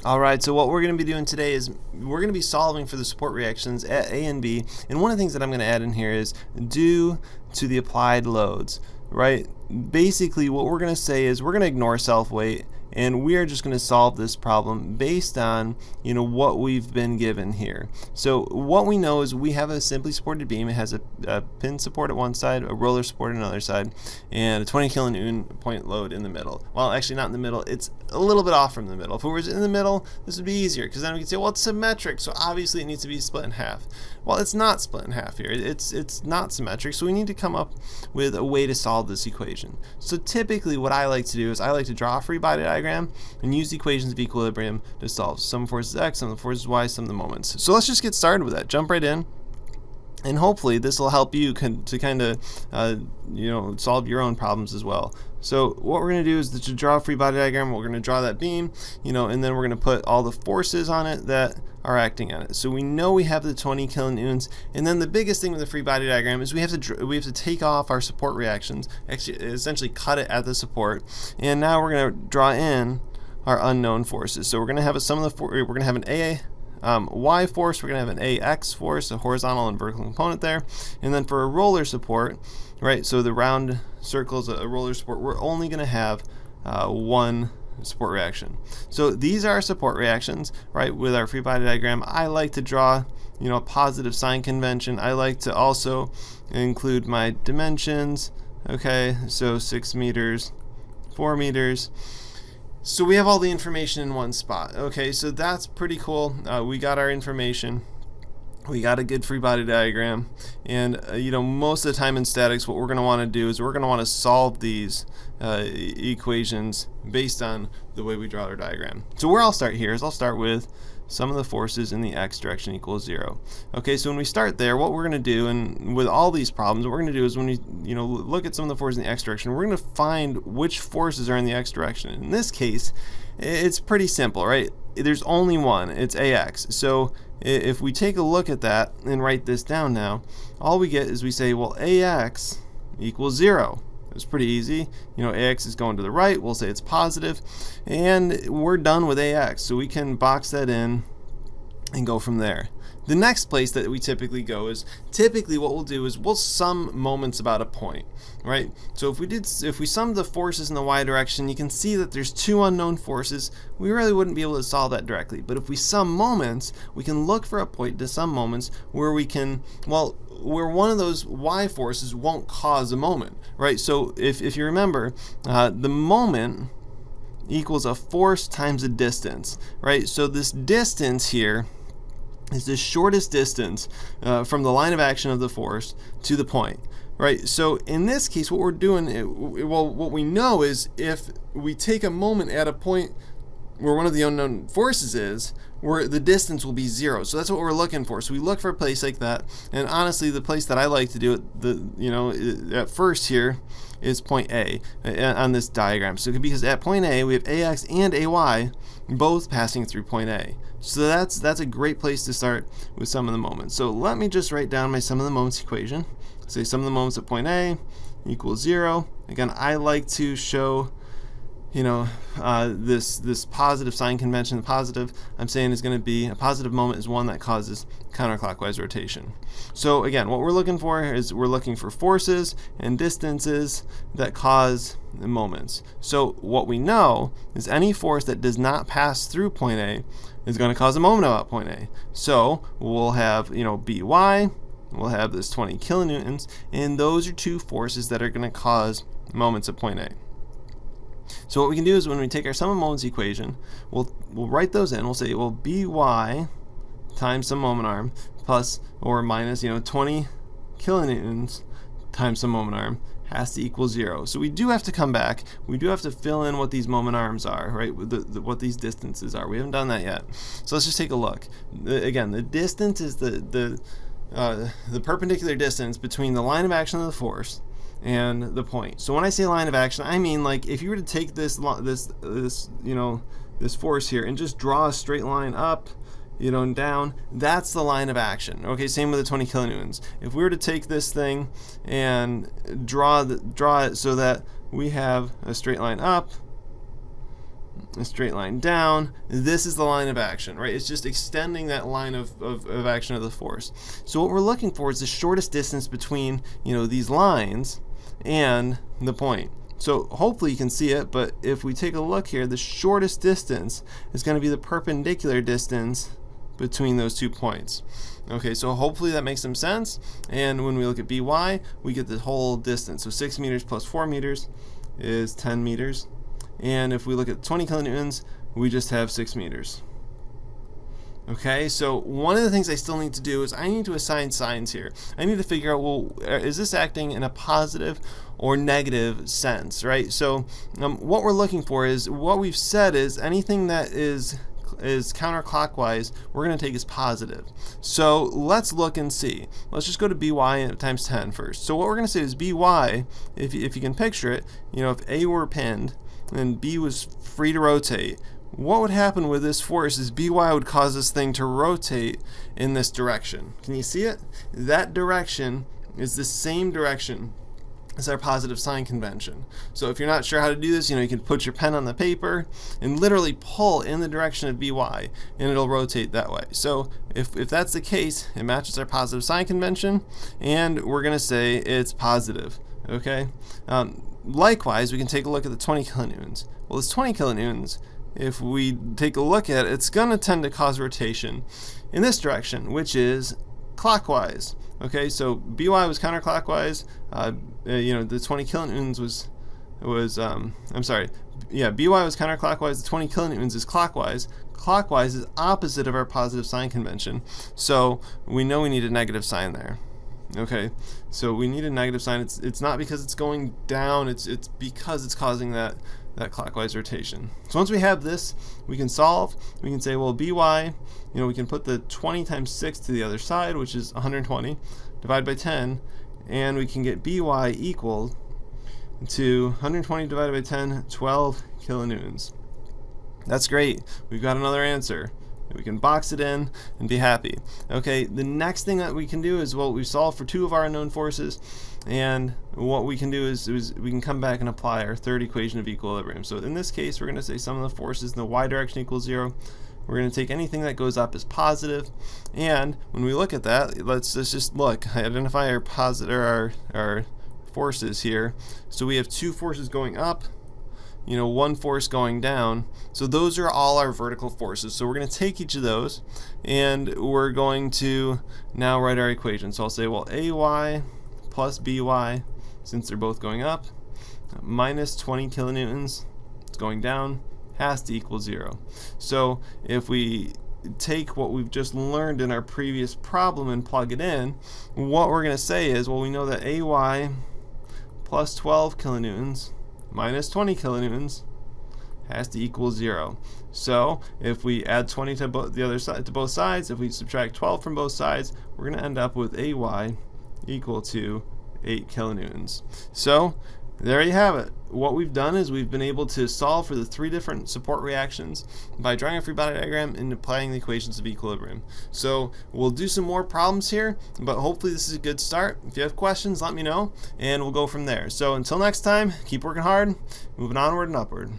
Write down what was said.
Alright, so what we're going to be doing today is we're going to be solving for the support reactions at A and B, and one of the things that I'm going to add in here is due to the applied loads, right? Basically what we're going to say is we're going to ignore self-weight, and we are just going to solve this problem based on what we've been given here. So what we know is we have a simply supported beam. It has a pin support at one side, a roller support on another side, and a 20 kilonewton point load in the middle. Well, actually not in the middle, it's a little bit off from the middle. If it was in the middle, this would be easier, because then we can say, well, it's symmetric, so obviously it needs to be split in half. Well, it's not split in half here. It's not symmetric, so we need to come up with a way to solve this equation. So typically what I like to do is I like to draw a free body diagram and use the equations of equilibrium to solve some forces x, some of the forces y, some of the moments. So let's just get started with that. Jump right in. And hopefully this will help you to kind of solve your own problems as well. So what we're going to do is to draw a free body diagram. We're going to draw that beam, and then we're going to put all the forces on it that are acting on it. So we know we have the 20 kilonewtons, and then the biggest thing with the free body diagram is we have to take off our support reactions, actually essentially cut it at the support, and now we're going to draw in our unknown forces. So we're going to have we're going to have an y force, we're going to have an ax force, a horizontal and vertical component there, and then for a roller support, right, so the round circles, a roller support, we're only going to have one support reaction. So these are support reactions, right, with our free body diagram. I like to draw a positive sign convention. I like to also include my dimensions, okay, so 6 meters, 4 meters. So we have all the information in one spot. Okay, so that's pretty cool. We got our information. We got a good free body diagram. And most of the time in statics, what we're going to want to do is we're going to want to solve these equations based on the way we draw our diagram. So where I'll start here is I'll start with sum of the forces in the x direction equals 0. Okay, so when we start there, what we're going to do, and with all these problems, what we're going to do is when we look at some of the forces in the x direction, we're going to find which forces are in the x direction. In this case, it's pretty simple, right? There's only one, it's ax. So if we take a look at that and write this down now, all we get is we say, well, ax equals 0. It's pretty easy. Ax is going to the right. We'll say it's positive, and we're done with ax. So we can box that in and go from there. The next place that we typically go is typically what we'll do is we'll sum moments about a point, right? So if we sum the forces in the y direction, you can see that there's two unknown forces. We really wouldn't be able to solve that directly. But if we sum moments, we can look for a point to sum moments where we can, where one of those y forces won't cause a moment, right? So if you remember, the moment equals a force times a distance, right? So this distance here is the shortest distance from the line of action of the force to the point, right? So in this case, what we're doing, what we know is if we take a moment at a point where one of the unknown forces is, where the distance will be 0. So that's what we're looking for. So we look for a place like that, and honestly, the place that I like to do it, at first here, is point A on this diagram. So because at point A we have ax and ay both passing through point A. So that's a great place to start with sum of the moments. So let me just write down my sum of the moments equation. Say sum of the moments at point A equals 0. Again, I like to show this positive sign convention. The positive I'm saying is going to be a positive moment is one that causes counterclockwise rotation. So again, what we're looking for is we're looking for forces and distances that cause moments. So what we know is any force that does not pass through point A is going to cause a moment about point A. So we'll have By, we'll have this 20 kilonewtons, and those are two forces that are going to cause moments at point A. So what we can do is when we take our sum of moments equation, we'll write those in. We'll say, well, By times some moment arm plus or minus 20 kilonewtons times some moment arm has to equal 0. So we do have to come back. We do have to fill in what these moment arms are, right? What these distances are. We haven't done that yet. So let's just take a look. Again, the distance is the perpendicular distance between the line of action of the force and the point. So when I say line of action, I mean like if you were to take this force here and just draw a straight line up, and down, that's the line of action. Okay, same with the 20 kilonewtons. If we were to take this thing and draw it so that we have a straight line up a straight line down. This is the line of action, right? It's just extending that line of action of the force. So what we're looking for is the shortest distance between, these lines and the point. So hopefully you can see it, but if we take a look here, the shortest distance is going to be the perpendicular distance between those 2 points. Okay, so hopefully that makes some sense. And when we look at BY, we get the whole distance. So 6 meters plus 4 meters is 10 meters. And if we look at 20 kilonewtons, we just have 6 meters. Okay, so one of the things I still need to do is I need to assign signs here. I need to figure out, well, is this acting in a positive or negative sense, right? So what we're looking for is, what we've said is anything that is counterclockwise, we're going to take as positive. So let's look and see. Let's just go to BY times 10 first. So what we're going to say is BY, if you can picture it, if A were pinned and B was free to rotate, what would happen with this force is BY would cause this thing to rotate in this direction. Can you see it? That direction is the same direction as our positive sign convention. So if you're not sure how to do this, you can put your pen on the paper and literally pull in the direction of BY and it'll rotate that way. So if that's the case, it matches our positive sign convention and we're going to say it's positive. Okay. Likewise, we can take a look at the 20 kilonewtons. Well, this 20 kilonewtons, if we take a look at it, it's going to tend to cause rotation in this direction, which is clockwise. Okay, so BY was counterclockwise. The 20 kilonewtons was BY was counterclockwise. The 20 kilonewtons is clockwise. Clockwise is opposite of our positive sign convention. So we know we need a negative sign there. Okay, so we need a negative sign. It's not because it's going down. It's because it's causing that clockwise rotation. So once we have this, we can solve. We can say, well, BY, we can put the 20 times 6 to the other side, which is 120, divide by 10, and we can get BY equal to 120 divided by 10, 12 kilonewtons. That's great. We've got another answer. We can box it in and be happy. Okay, the next thing that we can do is, well, we solved for 2 of our unknown forces, and what we can do is we can come back and apply our third equation of equilibrium. So in this case, we're going to say sum of the forces in the y direction equals 0. We're going to take anything that goes up as positive, and when we look at that, let's just look, identify our our forces here. So we have 2 forces going up, 1 force going down. So those are all our vertical forces. So we're going to take each of those and we're going to now write our equation. So I'll say, well, AY plus BY, since they're both going up, minus 20 kilonewtons, it's going down, has to equal 0. So if we take what we've just learned in our previous problem and plug it in, what we're going to say is, well, we know that AY plus 12 kilonewtons minus 20 kilonewtons has to equal 0. So if we add 20 to the other side, to both sides, if we subtract 12 from both sides, we're going to end up with AY equal to 8 kilonewtons. So there you have it. What we've done is we've been able to solve for the 3 different support reactions by drawing a free body diagram and applying the equations of equilibrium. So we'll do some more problems here, but hopefully this is a good start. If you have questions, let me know, and we'll go from there. So until next time, keep working hard, moving onward and upward.